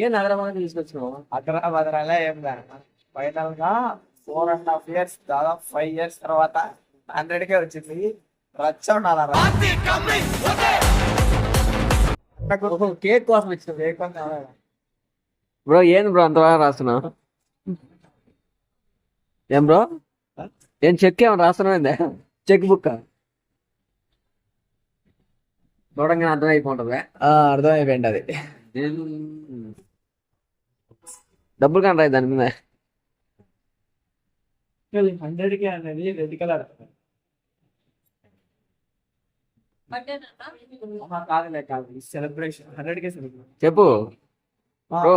ఏం హైదరాబాద్ తీసుకొచ్చినావు? హైదరాబాద్ ఏం కాదు. ఫైనల్ గా 4.5 years దాదాపు 5 years తర్వాత 100K వచ్చింది. రచ్చ ఉండాలి. కేక్ కోసం ఇచ్చిన కేక్ బ్రో. ఏంది బ్రో అంత బాగా రాస్తున్నావు? ఏం బ్రో ఏం చెక్ ఏమన్నా రాస్తున్నావు? చెక్ బుక్ చూడంగానే అర్థమైపోతుంది. అర్థమైపోయింది. అది డబ్బులు కానీ రాయి దాని మీద. 100K అనేది రెడ్ కలర్ కాదు. Celebration 100K celebration. చెప్పు బ్రో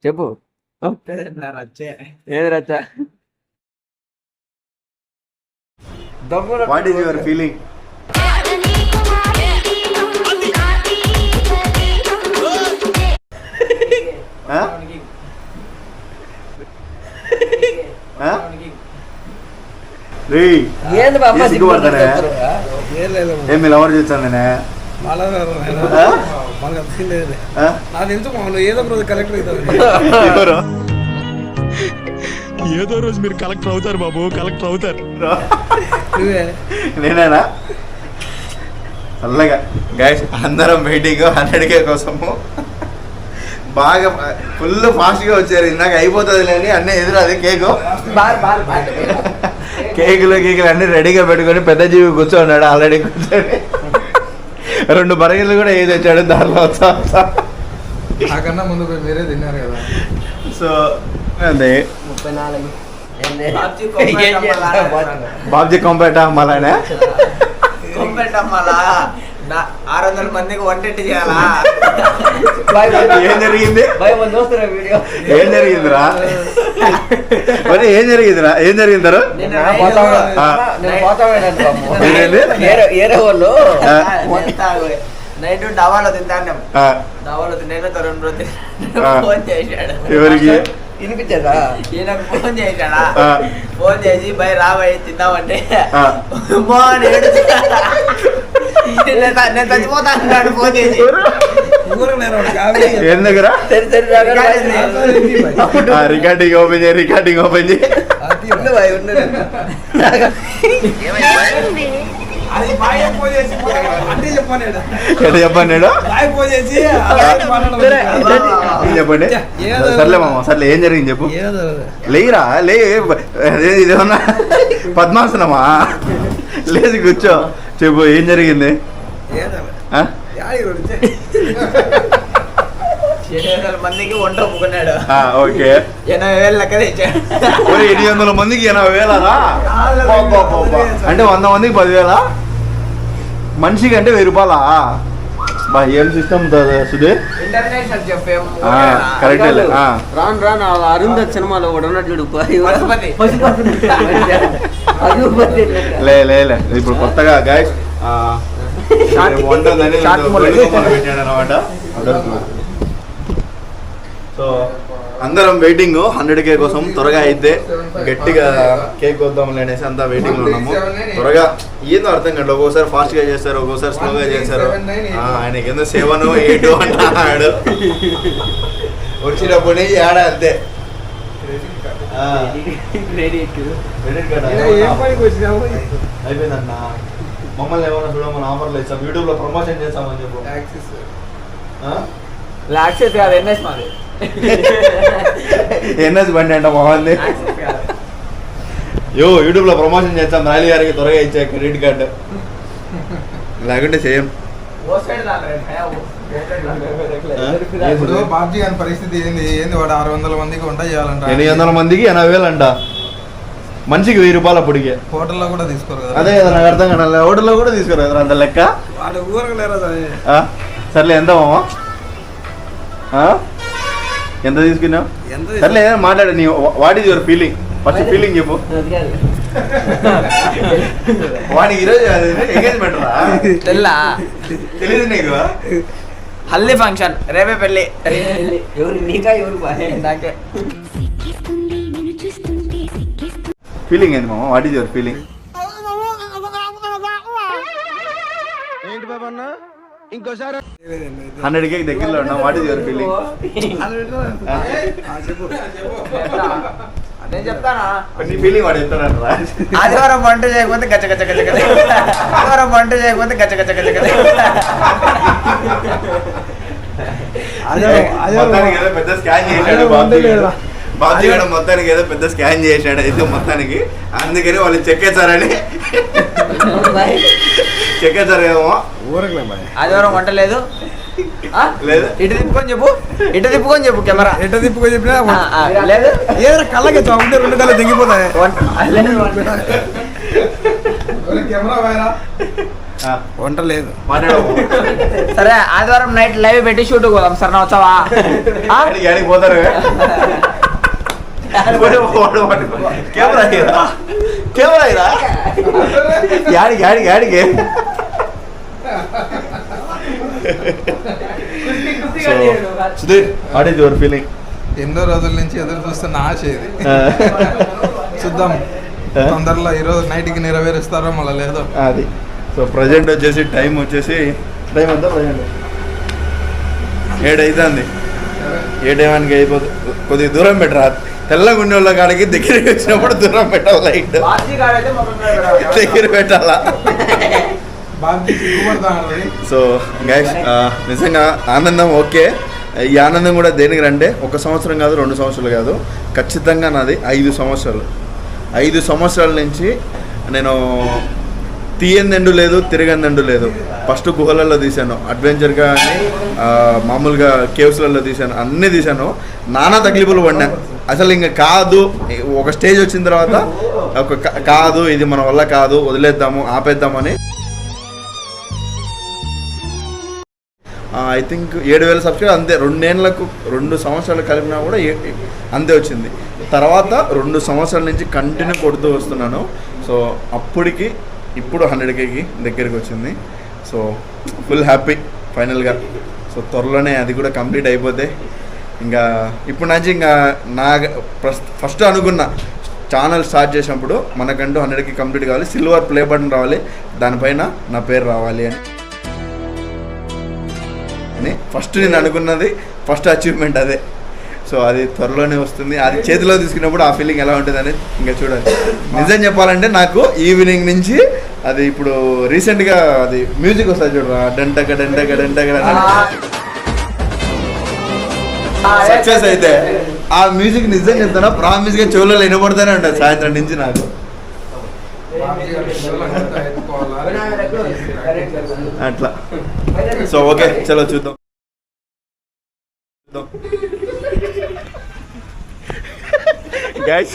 చెప్పు. రచ్చే. ఏది రచ్చ? What is your feeling? ఏమి లవర్ చూస్తాను ఏదో రోజు మీరు కలెక్టర్ అవుతారు బాబు, కలెక్టర్ అవుతారు. నేనేనా? చల్లగా గైస్ అందరం వెయిటింగ్ 100K కోసము. బాగా ఫుల్ ఫాస్ట్ గా వచ్చారు. ఇందాక అయిపోతుంది లేని అన్నీ ఎదురు. అది కేకు కేకులు అన్ని రెడీగా పెట్టుకొని పెద్ద జీవి కూర్చోన్నాడు. ఆల్రెడీ కూర్చొని 2 బర్గర్లు కూడా ఏది వచ్చాడు దాంట్లో. నాకన్నా ముందు వేరే తిన్నారు కదా. సో అదే 34 బాబ్జీ కొంపేట అమ్మాలనే 600 మందికి వంటెట్టి చేయాలా? ఏం జరిగింది? ఏం జరిగిందిరా? మరి ఏం జరిగిందిరా? ఏం జరిగిందరు? నైట్ డవాలో తింటాను. డవాలో తిన్నా 2 రోజులు ఫోన్ చేశాడు. ఎవరికి వినిపించదా? ఈయనకు ఫోన్ చేశాడా? ఫోన్ చేసి బై రాబోయే తిందామంటే నేను చచ్చిపోతా అన్నాడు ఫోన్ చేసి. ఏం దగ్గర రికార్డింగ్ ఓపెన్ చేయి. రికార్డింగ్ ఓపెన్ చేయి. చెప్పండి చెప్పండి. సర్లే మామ సర్లే. ఏం జరిగింది చెప్పు. లేరా లే. ఇదేమన్నా పద్మాసనమా? లేచి కూర్చో చెప్పు ఏం జరిగింది. 800 మందికి వంట ఒప్పుకున్నాడు. ఓకే 80,000 లెక్క తెచ్చాడు. 800 మందికి 80,000 అంటే 100 మందికి 10,000 మనిషికి అంటే 1000 రూపాయలా? బా ఏం సిస్టమ్ సుధీర్. ఇంటర్నేషనల్ చెప్పేం కరెక్ట్. రాను అరుంధ సినిమాలో కూడా ఉన్నట్లు లే ఇప్పుడు కొత్తగా గైస్ వంట పెట్టాడనమాట. సో అందరం వెయిటింగ్ 100K కోసం. త్వరగా అయితే గట్టిగా కేక్ వద్దాం అనేసి అంతా వెయిటింగ్ లో ఉన్నాము. త్వరగా ఏందో అర్థం కాదు. ఒక్కోసారి ఫాస్ట్ గా చేస్తారు, ఒక్కోసారి స్లోగా చేస్తారు. ఆయనకి ఏందో 7, 8 అంటాడు. వచ్చినప్పుడు ఏడా అంతే. అయిపోయిందన్న. మమ్మల్ని ఏమైనా చూడమని ఆఫర్లు ఇస్తాం. యూట్యూబ్ లో ప్రమోషన్ చేస్తామని చెప్పు. యాక్సెస్ కాదు ఎన్ఎస్ మాది. ఎన్ఎస్ బండి అంట బాగుంది. యూట్యూబ్ లో ప్రమోషన్ చేస్తాం. రాయలి గారికి త్వరగా ఇచ్చే క్రెడిట్ కార్డు. లేకుంటే చేయం. ఇప్పుడు బాబ్జీ గారి పరిస్థితి ఏంది? వాడు 600 మందికి వంట చేయాలంట. 800 మందికి 80,000 అంట. మనిషికి 1000 రూపాయలు అప్పటికే. హోటల్లో కూడా తీసుకోరు కదా. అదే కదా నాకు అర్థం కాదు. హోటల్లో కూడా తీసుకోరు కదా అంత లెక్క. వాడు ఊరకలేరా? సర్లే ఎంత మామా? ఎంత తీసుకున్నావు? సర్లే మాట్లాడు. నీ what is your feeling? First feeling చెప్పు. వాడికి ఈరోజు ఎంగేజ్మెంట్ రా? తెలీదు నీకు? హల్దీ ఫంక్షన్ రేపే పెళ్ళి. ఫీలింగ్ ఏంది మామ? What is your feeling? ఏంటి బాబా అన్న 100K దగ్గరలో ఉన్నాం. What is your feeling? నేను చెప్తానా నీ ఫీలింగ్ వాడు చెప్తాడంటారా? ఆదివారం వంట చేయకపోతే గచ్చ గచ్చ గచ్చ గచ్చ, ఆదివారం వంట చేయకపోతే గచ్చ గచ్చ గచ్చ గచ్చ. మొత్తానికి ఏదో పెద్ద స్కాన్ చేశాడు బాబ్జీ గారు, మొత్తానికి ఏదో పెద్ద స్కాన్ చేశాడు అయితే మొత్తానికి. అందుకని వాళ్ళు చెక్కేశారని చెక్కేశారేమో. ఆదివారం వంట లేదు. లేదు ఇటు తిప్పుకొని చెప్పు, ఇటు తిప్పుకొని చెప్పు కెమెరా. ఎట్ట తిప్పుకొని చెప్పినా లేదు ఏదైనా కళ్ళకి ఉంటే 2 కళ్ళు తెగిపోతాయి. కెమెరా పైన వంట లేదు. మాట్లాడము. సరే ఆదివారం నైట్ లైవ్ పెట్టి షూట్ పోదాం. సరే నా వచ్చావా? యాడికి పోతారు? కెమెరా కెమెరా యాడికి యాడికి యాడికి Sudheer, what is your feeling? ఎన్నో రోజుల నుంచి ఎదురు చూస్తున్న ఆశ ఇది. చూద్దాం తొందరలో ఈరోజు నైట్కి నెరవేరుస్తారో మళ్ళీ లేదో. అది సో ప్రజెంట్ వచ్చేసి టైం అంతా ప్రజెంట్ 7 అవుతుంది. 7 అయిపోతుంది. కొద్దిగా దూరం పెట్టరా, తెల్లగా ఉండే వాళ్ళ కాడికి దగ్గరికి వచ్చినప్పుడు దూరం పెట్టాలి. లైట్ దగ్గర పెట్టాలా? సో గైస్ నిజంగా ఆనందం ఓకే. ఈ ఆనందం కూడా దేనికి రంటే 1 సంవత్సరం కాదు, 2 సంవత్సరాలు కాదు, ఖచ్చితంగా నాది 5 సంవత్సరాలు. 5 సంవత్సరాల నుంచి నేను తీయందండు లేదు, తిరగందండు లేదు. ఫస్ట్ గుహలలో తీశాను, అడ్వెంచర్గా అని మామూలుగా కేవ్స్లలో తీశాను, అన్నీ తీశాను. నానా తక్లీఫులు పడినా. అసలు ఇంకా కాదు, ఒక స్టేజ్ వచ్చిన తర్వాత కాదు ఇది మన వల్ల కాదు, వదిలేద్దాము, ఆపేద్దామని ఐ థింక్ 7,000 సబ్స్క్రైబర్ అంతే. 2 సంవత్సరాలు కలిపినా కూడా అంతే వచ్చింది. తర్వాత 2 సంవత్సరాల నుంచి కంటిన్యూ కొడుతూ వస్తున్నాను. సో అప్పటికి ఇప్పుడు 100Kకి దగ్గరికి వచ్చింది. సో ఫుల్ హ్యాపీ ఫైనల్గా. సో త్వరలోనే అది కూడా కంప్లీట్ అయిపోతే ఇంకా ఇప్పుడు నుంచి ఇంకా నా ఫస్ట్ అనుకున్న ఛానల్ స్టార్ట్ చేసినప్పుడు మనకంటూ 100K కంప్లీట్ కావాలి, సిల్వర్ ప్లే బటన్ రావాలి, దానిపైన నా పేరు రావాలి అని ఫస్ట్ నేను అనుకున్నది. ఫస్ట్ అచీవ్మెంట్ అదే. సో అది త్వరలోనే వస్తుంది. అది చేతిలో తీసుకున్నప్పుడు ఆ ఫీలింగ్ ఎలా ఉంటుంది అనేది ఇంకా చూడాలి. నిజం చెప్పాలంటే నాకు ఈవినింగ్ నుంచి అది ఇప్పుడు రీసెంట్గా అది మ్యూజిక్ వస్తుంది చూడరా, డంటక డంటక డంటక సక్సెస్ అయితే ఆ మ్యూజిక్ నిజం చెప్తానా, ప్రామిస్గా చెవులలో వినపడుతూనే ఉంటుంది సాయంత్రం నుంచి నాకు. అట్లా. సో ఓకే చలో చూద్దాం. గైస్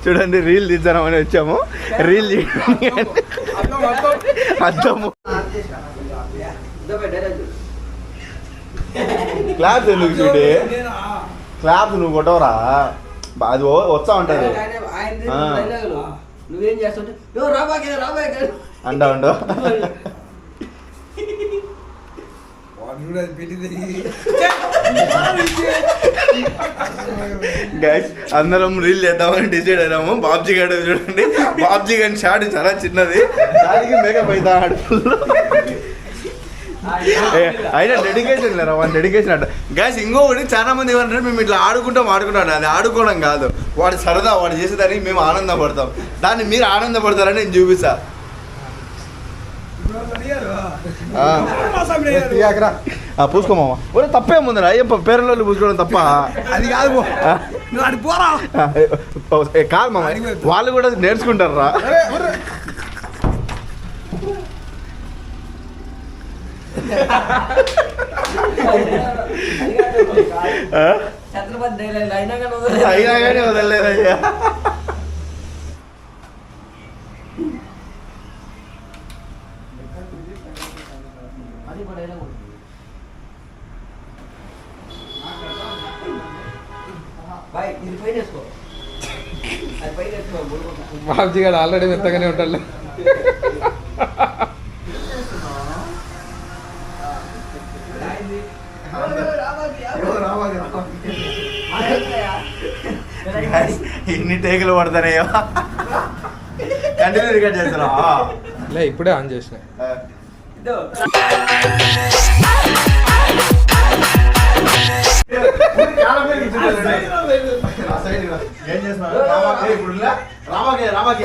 చూడండి, రీల్ తీద్దామని వచ్చాము. రీల్ అద్దము క్లాప్స్ ఎందుకు చూడే, క్లాప్స్ నువ్వు కొట్టవరా, అది వస్తా ఉంటుంది. నువ్వేం చేస్తుంటే అంటా ఉండవు. గైస్ అందరం రీల్ చేద్దామని డిసైడ్ అయినాము. బాబ్జీ గారు చూడండి, బాబ్జీ గారి షాట్ చాలా చిన్నది, దానికి మేకప్ అవుతా. అయినా డెడికేషన్ లేరా, వాడి డెడికేషన్ అంట. గైస్ ఇంకొకటి చాలా మంది ఏమంటారు, మేము ఇట్లా ఆడుకుంటాం. అది ఆడుకోవడం కాదు, వాడి సరదా, వాడు చేసేదానికి మేము ఆనందపడతాం. దాన్ని మీరు ఆనందపడతారని నేను చూపిస్తా. పూసుకోమా ఒరే, తప్పేముందిరా అయ్యప్ప పేర్లలో పూసుకోవడం తప్ప? అది కాదు కాదు మామ, వాళ్ళు కూడా నేర్చుకుంటారా? అయినా కానీ వదలలేదయ్యా. బాబ్జీ గారు ఆల్రెడీ మెత్తగానే ఉంటాడు. ఎన్ని టేకులు పడతానయ్యో. కంటిన్యూ రికార్డ్ చేస్తున్నా. ఇప్పుడే ఆన్ చేసిన. ఏం చేస్తున్నారు రామాకి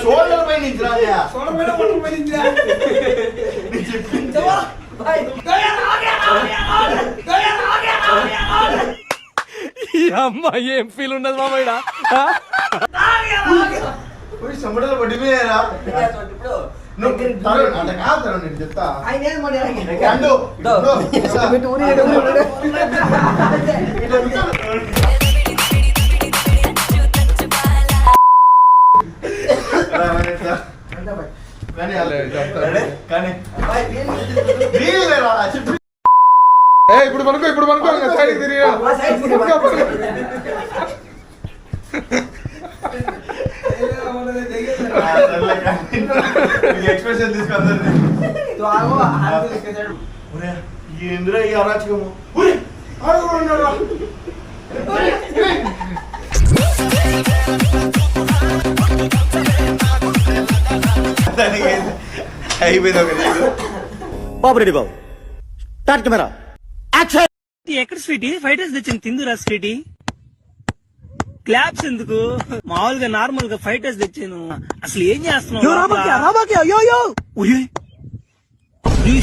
చూడలపై నుంచి రాజా అమ్మా ఏం ఫీల్ ఉండదు మామయ్య చెమటలు పడిపోయారా నువ్వు అంటే కాదు నేను చెప్తా ఇప్పుడు పనుకో సైడ్కి తిరిగి ఎక్స్ప్రెషన్ తీసుకుంది ఇంద్ర ఈ అరాచకము అయిపోయింది ఒక పాపరెడ్డి బాబు టాట్ కెమెరా యాక్షన్. ఎక్కడ స్వీటీ ఫైటర్స్ తెచ్చింది తిందురా స్వీటీ క్లాప్స్ ఎందుకు మామూలుగా నార్మల్ గా ఫైటర్స్ తెచ్చాను అసలు ఏం చేస్తున్నావు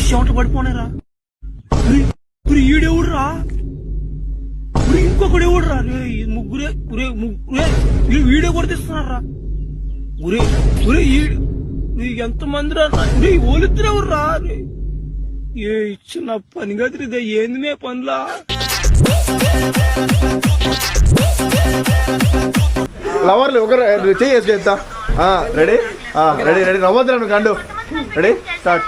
షోట పడిపోనేరా ఈడెవడురా ఇంకొకడు ఎవడురా ముగ్గురే వీడియో కూడా తెస్తున్నారా ఎంత మంది రా ఓలిద్దరు ఎవర్రా ఏ ఇచ్చిన పని గదిరిదే ఏంది పనులా లవర్లు ఒకరు చేసి చేస్తా రెడీ రెడీ నవ్వద్దురా నువ్వు కండు రెడీ స్టార్ట్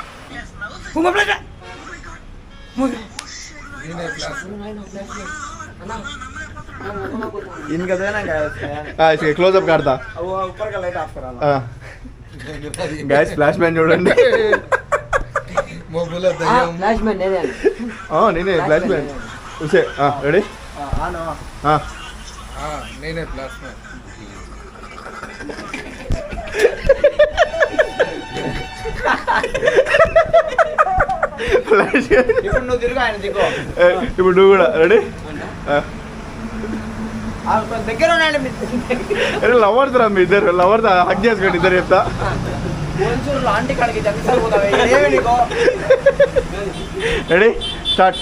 క్లోజ్అప్ కాడతా గైస్ ఫ్లాష్ మ్యాన్ చూడండి నేనే ఫ్లాష్ మ్యాన్ రెడీ నేనే ఫ్లాష్ మ్యాన్ ఇప్పుడు నువ్వు తిరుగు ఆయన దిగు ఇప్పుడు నువ్వు కూడా రెడీ దగ్గర ఉన్నాడు లవర్స్ రా మీ ఇద్దరు లవర్స్ హక్ చేసుకోండి ఇద్దరు చెప్తా ఆంటీ కాడికి రెడీ స్టార్ట్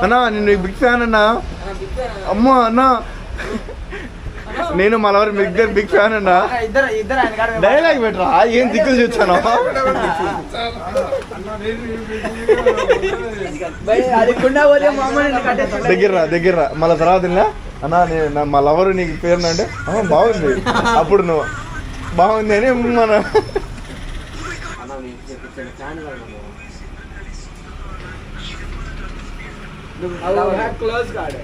అన్నా నేను బిగ్ ఫ్యాన్ అన్నా అమ్మా అన్నా నేను మా లవర్ మీ ఇద్దరు బిగ్ ఫ్యాన్ అన్నా డైలాగ్ పెట్టరా ఏం దిక్కులు చూచాను దగ్గర మళ్ళీ తర్వాత అన్నా నేను మా లవర్ నీకు పేరు అంటే బాగుంది అప్పుడు నువ్వు బాగుంది అని మన క్లోజ్ కాడే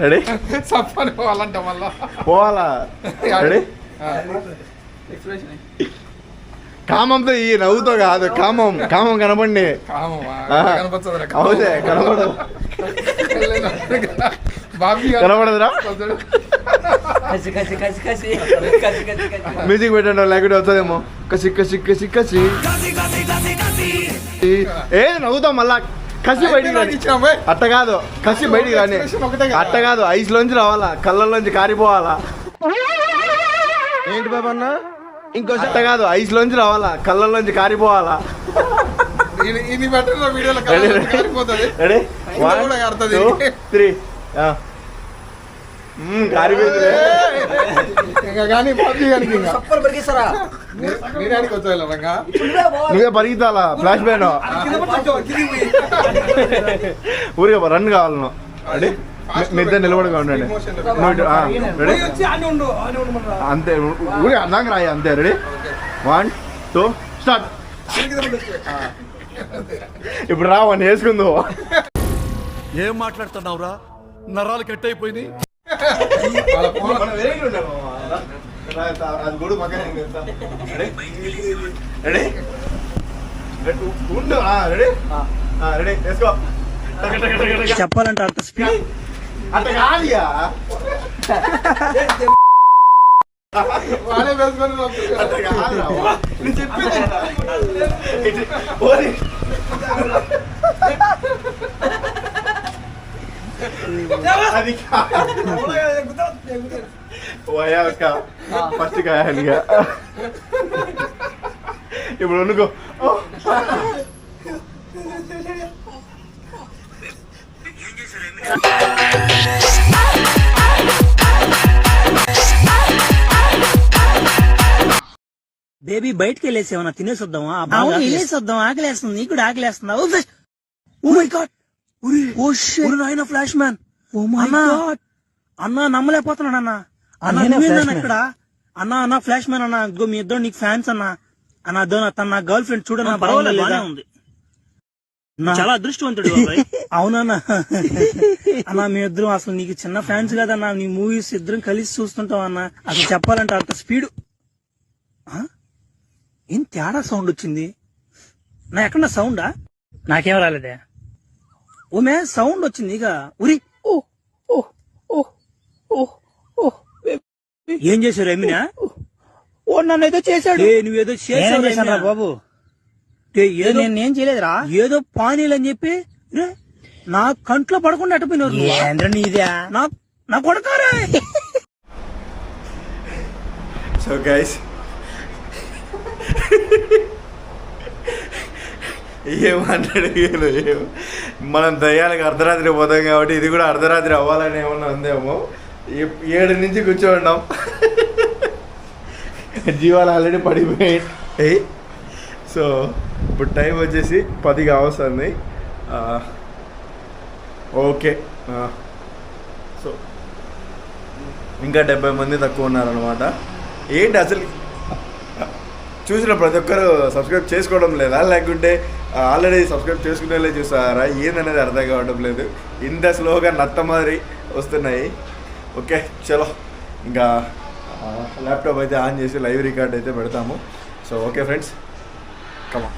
రెడీ సప్పని పోవాలంట మళ్ళా పోవాలా రెడీ కామంతో ఈ నవ్వుతో కాదు కామం కనపండి అవుతే కనపడదు కనపడదురా మ్యూజిక్ పెట్టండి లేకుంటే వస్తుందేమో కసి కసి కసి కసి ఏ నవ్వుతాం మళ్ళా కసి బయటికి రాని అట్ట కాదు కసి బయటికి రాని అట్ట కాదు ఐస్లోంచి రావాలా కళ్ళల్లోంచి కారిపోవాలా ఏంటి బాబు అన్న ఇంకో అట్ట కాదు ఐస్లోంచి రావాలా కళ్ళల్లోంచి కారిపోవాలా ఇది పెట్టిన వీడియోలో కారిపోతుంది రెడీ 1 2 3 కారిపోయింది కానీ నువ్వే పరిగెత్తాలా ఫ్లాష్ బ్యాన్ ఊరికే రన్ కావాలి నువ్వు రెడీ మీ ఇద్దరు నిలబడిగా ఉండండి అంతే ఊరికే అందాక రాయి అంతే రెడీ 1 2 స్టార్ట్ ఇప్పుడు రావని వేసుకుందు ఏం మాట్లాడుతున్నావురా నరాలు కట్ అయిపోయింది అది కూడా పక్కన రెడీ ఉండు రెడీ రెడీ వేసుకో చెప్పాలంటే అంత స్పీడ్ అట్లా కాదుగా వాళ్ళే వేసుకొని అట్లా కాదురా నేను చెప్పింది అది పోయా అక్క ఫస్ట్ కాయాలిగా ఇప్పుడు అనుకో బేబీ బయటకి వెళ్ళేసి ఏమన్నా తినేసొద్దామా వెళ్ళేసొద్దాం ఆకలేస్తుంది నీకు కూడా ఆకలేస్తుందా oh my god oh shit నాయన flash man oh my god అన్నా నమ్మలేకపోతున్నాడు అన్న ఇక్కడ అన్న ఫ్లాష్ మ్యాన్ అన్న ఇదిగో మీ ఇద్దరు నీకు ఫ్యాన్స్ అన్న తన నా గర్ల్ ఫ్రెండ్ చూడన్నా బాగా ఉంది చాలా అదృష్టవంతుడు అవునా అన్న మీ ఇద్దరం అసలు నీకు చిన్న ఫ్యాన్స్ కదన్నా నీ మూవీస్ ఇద్దరం కలిసి చూస్తుంటాం అన్న అసలు చెప్పాలంటే అంత స్పీడ్ ఏం తేడా సౌండ్ వచ్చింది నా ఎక్కడ సౌండా నాకేం రాలేదే ఓ మే సౌండ్ వచ్చింది ఇక ఉరి ఓ ఓ ఓ ఓ ఓ ఏం చేశారు ఎమ్మినా ఓ నన్ను ఏదో చేశాడు నువ్వేదో చేశావు బాబు ఏదో నేనేం చేయలేదురా ఏదో పానీలు అని చెప్పి నా కంట్లో పడకుండా అట్టపోయినారు నీదే నా కొడకారా సో గైస్ ఏమంటాడు మనం దయ్యాలకు అర్ధరాత్రి పోతాం కాబట్టి ఇది కూడా అర్ధరాత్రి అవ్వాలని ఏమన్నా ఉందేమో 7 నుంచి కూర్చోండాం జీవాలు ఆల్రెడీ పడిపోయాయి సో ఇప్పుడు టైం వచ్చేసి 10 కావస్తుంది ఓకే సో ఇంకా 70 మంది తక్కువ ఉన్నారనమాట ఏంటి అసలు చూసిన ప్రతి ఒక్కరు సబ్స్క్రైబ్ చేసుకోవడం లేదా లేకుంటే ఆల్రెడీ సబ్స్క్రైబ్ చేసుకునేలా చూస్తారా ఏందనేది అర్థం కావడం లేదు ఇంత స్లోగా నత్త మాదిరి వస్తున్నాయి ఓకే చలో ఇంకా ల్యాప్టాప్ అయితే ఆన్ చేసి లైవ్ రికార్డ్ అయితే పెడతాము సో ఓకే ఫ్రెండ్స్ కమా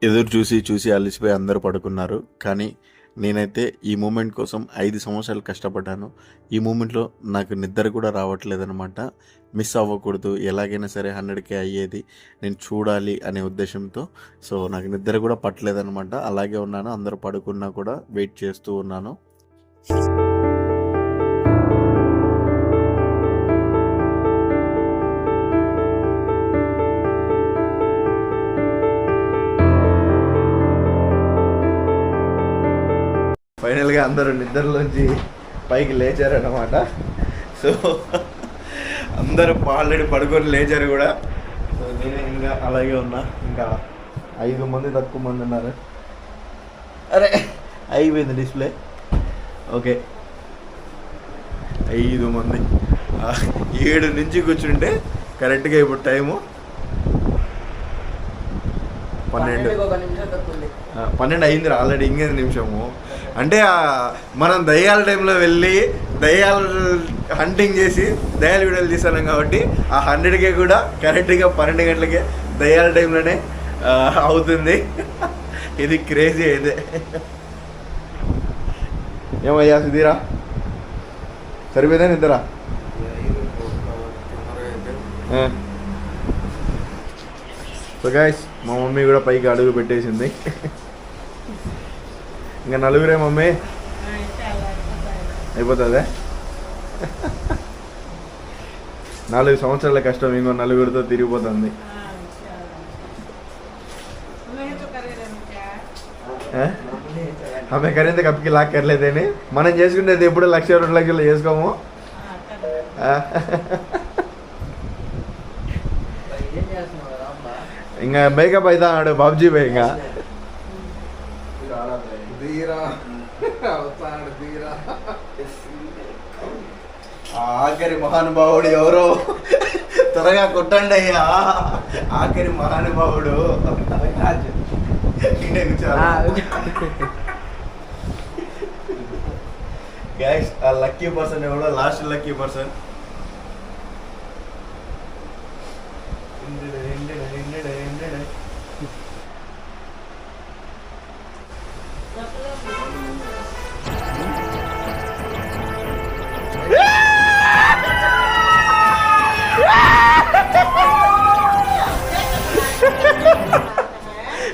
ఎదురు చూసి అలసిపోయి అందరూ పడుకున్నారు కానీ నేనైతే ఈ మూమెంట్ కోసం 5 సంవత్సరాలు కష్టపడ్డాను ఈ మూమెంట్లో నాకు నిద్ర కూడా రావట్లేదనమాట మిస్ అవ్వకూడదు ఎలాగైనా సరే 100K అయ్యేది నేను చూడాలి అనే ఉద్దేశంతో సో నాకు నిద్ర కూడా పట్టలేదనమాట అలాగే ఉన్నాను అందరూ పడుకున్నా కూడా వెయిట్ చేస్తూ ఉన్నాను ఫైనల్గా అందరూ నిద్రలోంచి పైకి లేచారన్నమాట సో అందరూ ఆల్రెడీ పడుకొని లేచారు కూడా సో నేను ఇంకా అలాగే ఉన్నా ఇంకా 5 మంది తక్కువ మంది ఉన్నారు అరే అయిపోయింది డిస్ప్లే ఓకే 5 మంది 7 నుంచి కూర్చుంటే కరెక్ట్గా ఇప్పుడు టైము 12 అయింది ఆల్రెడీ 5 నిమిషము అంటే మనం దయ్యాల టైంలో వెళ్ళి దయ్యాలు హంటింగ్ చేసి దయ్యాల వీడియోలు తీసాం కాబట్టి ఆ 100K కూడా కరెక్ట్గా 12 గంటలకే దయ్యాల టైంలోనే అవుతుంది ఇది క్రేజీ అయితే ఏమయ్యా సుధీరా సరిపోయిందా నిద్ర సో గైస్ మా మమ్మీ కూడా పైకి అడుగు పెట్టేసింది ఇంకా నలుగురే మమ్మీ అయిపోతుందా 4 సంవత్సరాల కష్టం ఇంకో 4గురితో తిరిగిపోతుంది ఆమె కరెంట్ కప్కి లాక్కర్లేదని మనం చేసుకునేది ఎప్పుడు 1,00,000 2 లక్షలు చేసుకోము ఇంకా మేకప్ అవుతా అన్నాడు బాబ్జీ భాయ్ ఇంకా ఆఖరి మహానుభావుడు ఎవరో త్వరగా కొట్టండి అయ్యా ఆఖరి మహానుభావుడు గైస్ ఆ లక్కీ పర్సన్ ఎవడో లాస్ట్ లక్కీ పర్సన్.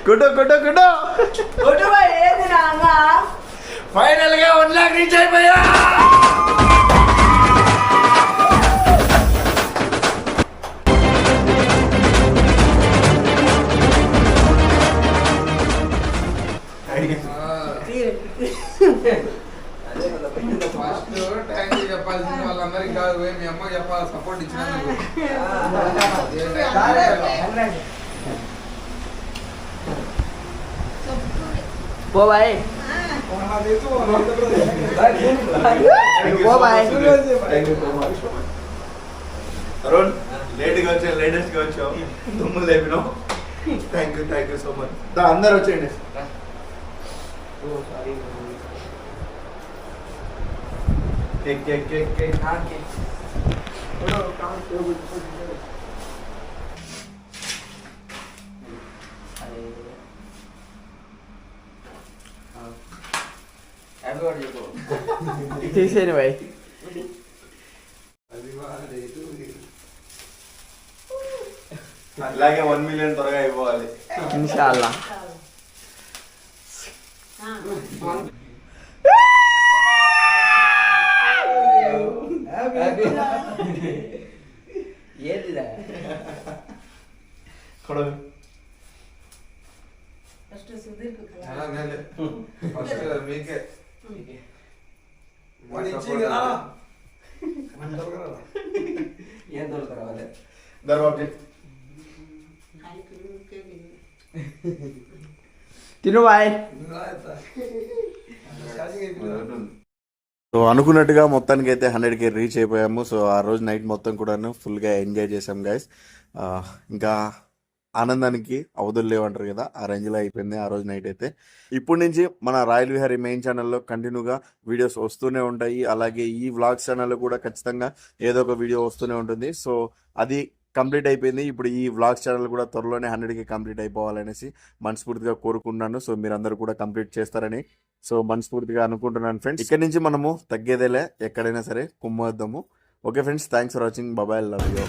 కుటో కుటో కుటో ఫైనల్ గా 1 లాక్ రీచ్ అయిపోయా. ఫస్ట్ థ్యాంక్ యూ చెప్పాల్సింది వాళ్ళందరికీ కాదు, మీ అమ్మ చెప్పాలి సపోర్ట్ ఇచ్చినందుకు. పో బాయ్ అరుణ్ లేట్గా వచ్చావు, లేటెస్ట్గా వచ్చావు, దుమ్ములు లేపినావు. Thank you so much. అందరు వచ్చేయండి. కేక్ కేక్ కేక్ కేక్ తీసేయండి బాయ్. అలాగే 1 మిలియన్ త్వరగా ఇవ్వాలి ఇన్షాల్లా. ఫస్ట్ మీకే ఏం తోలుకురావాలి దర్బాబు తిను బాయ్. సో అనుకున్నట్టుగా మొత్తానికి అయితే 100K రీచ్ అయిపోయాము. సో ఆ రోజు నైట్ మొత్తం కూడాను ఫుల్గా ఎంజాయ్ చేసాం గైస్. ఇంకా ఆనందానికి అవధులు లేవంటారు కదా, ఆ రేంజ్లో అయిపోయింది ఆ రోజు నైట్ అయితే. ఇప్పటి నుంచి మన రాయల్ విహారీ మెయిన్ ఛానల్లో కంటిన్యూగా వీడియోస్ వస్తూనే ఉంటాయి. అలాగే ఈ వ్లాగ్స్ ఛానల్లో కూడా ఖచ్చితంగా ఏదో ఒక వీడియో వస్తూనే ఉంటుంది. సో అది కంప్లీట్ అయిపోయింది. ఇప్పుడు ఈ వ్లాగ్స్ ఛానల్ కూడా త్వరలోనే 100K కంప్లీట్ అయిపోవాలనేసి మనస్ఫూర్తిగా కోరుకుంటున్నాను. సో మీరందరూ కూడా కంప్లీట్ చేస్తారని సో మనస్ఫూర్తిగా అనుకుంటున్నాను ఫ్రెండ్స్. ఇక్కడ నుంచి మనము తగ్గేదేలే, ఎక్కడైనా సరే కుమ్మేద్దాము. Okay friends, thanks for watching. బాబాయ్, లవ్ యూ.